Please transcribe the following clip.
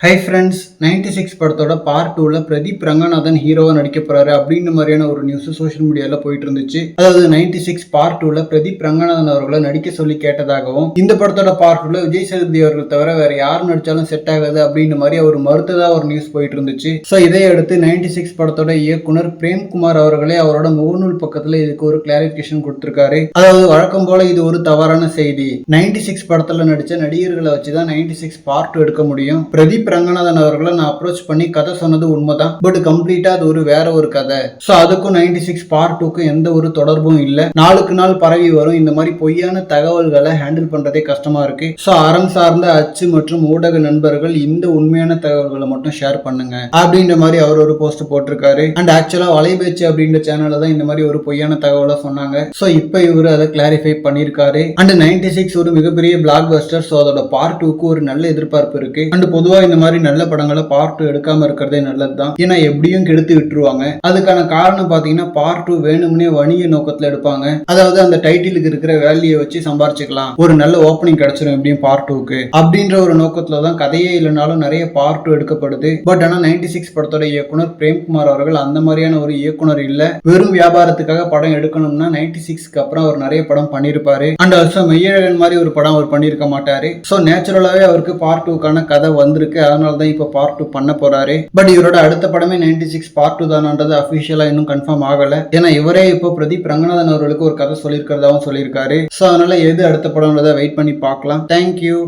Hi friends, 96 படத்தோட part 2ல Pradeep Ranganathan ஹீரோவா நடிக்க போறாரு அப்படின்னு மாதிரியான ஒரு நியூஸ் சோஷியல் மீடியால போயிட்டு இருந்துச்சு. அதாவது 96 பார்ட் 2ல பிரதீப் ரங்கநாதன் அவர்களை நடிக்க சொல்லி கேட்டதாகவும், இந்த படத்தோட பார்ட் 2ல விஜய் சேதுபதி அவர்கள் தவிர வேற யார் நடிச்சாலும் செட் ஆகாது அப்படின்னு மாதிரி அவர் மறுத்ததா ஒரு நியூஸ் போயிட்டு இருந்துச்சு. ஸோ இதை அடுத்து 96 படத்தோட இயக்குனர் பிரேம்குமார் அவர்களே அவரோட முகநூல் பக்கத்துல இதுக்கு ஒரு கிளாரிபிகேஷன் கொடுத்திருக்காரு. அதாவது வழக்கம் போல இது ஒரு தவறான செய்தி. 96 படத்துல நடிச்ச நடிகர்களை வச்சுதான் 96 பார்ட் 2 எடுக்க முடியும். பிரதீப் ரங்கநாதன் அவர்களை நான் அப்ரோச் பண்ணி கதை சொன்னது உண்மைதான். பட் கம்ப்ளீட்டா அது ஒரு வேற ஒரு கதை. சோ அதுக்கும் 96 பார்ட் 2க்கும் எந்த ஒரு தொடர்பும் இல்ல. நாளுக்கு நாள் பரவி வரும் இந்த மாதிரி பொய்யான தகவல்களை ஹேண்டில் பண்றதே கஷ்டமா இருக்கு. சோ அறம் சார்ந்த அச்சு மற்றும் ஊடக நண்பர்கள் இந்த உண்மையான தகவல்களை மட்டும் ஷேர் பண்ணுங்க அப்படின்ற மாதிரி அவர் ஒரு போஸ்ட் போட்டிருக்காரு. அண்ட் ஆக்சுவலா வலைபேச்சு அப்படின்ற சேனல்ல தான் இந்த மாதிரி ஒரு பொய்யான தகவலை சொன்னாங்க. சோ இப்ப இவரு அதை கிளாரிஃபை பண்ணிருக்காரு. அண்ட் 96 ஒரு மிகப்பெரிய பிளாக் பஸ்டர். சோ அதோட பார்ட் 2க்கு ஒரு நல்ல எதிர்பார்ப்பு இருக்கு. அண்ட் பொதுவா இந்த மாதிரி நல்ல படங்களை பார்ட் 2 எடுக்காம இருக்கிறதே நல்லதுதான். ஏன்னா எப்படியும் கெடுத்து விட்டுருவாங்க. அதுக்கான காரணம் பாத்தீங்கன்னா பார்ட் 2 வேணும்னே வணிக நோக்கத்துல எடுப்பாங்க. அதாவது அந்த டைட்டிலுக்கு இருக்கிற வேல்யூ வச்சு சம்பாரிச்சுக்கலாம், ஒரு நல்ல ஓப்பனிங் கிடைச்சிடும் எப்படியும் பார்ட் 2க்கு அப்படின்ற ஒரு நோக்கத்துல தான் கதையே இல்லைனாலும் நிறைய பார்ட் 2 எடுக்கப்படுது. பட் ஆனா 96 படத்தோட இயக்குனர் பிரேம்குமார் அவர்கள் அந்த மாதிரியான ஒரு இயக்குனர் இல்ல. வெறும் வியாபாரத்துக்காக படம் எடுக்கணும்னா 96க்கு அப்புறம் அவர் நிறைய படம் பண்ணிருப்பாரு. அண்ட் ஆல்சோ மெய்யழகன் மாதிரி ஒரு படம் அவர் பண்ணிருக்க மாட்டாரு. சோ நேச்சுரலாவே அவருக்கு பார்ட் 2க்கான கதை வந்திருக்கு. அதனால தான் இப்போ பார்ட் 2 பண்ண போறாரு. பட் இவரோட அடுத்த படமே 96 பார்ட் 2 தானன்றது அபிஷியலா இன்னும் கன்ஃபார்ம் ஆகல. ஏன்னா இவரே இப்போ பிரதீப் ரங்கநாதன் அவர்களுக்கு ஒரு கதை சொல்லியிருக்கிறதாவும் சொல்லியிருக்காரு. சோ அதனால எது அடுத்த படம்ன்றதை வெயிட் பண்ணி பார்க்கலாம். தேங்க்யூ.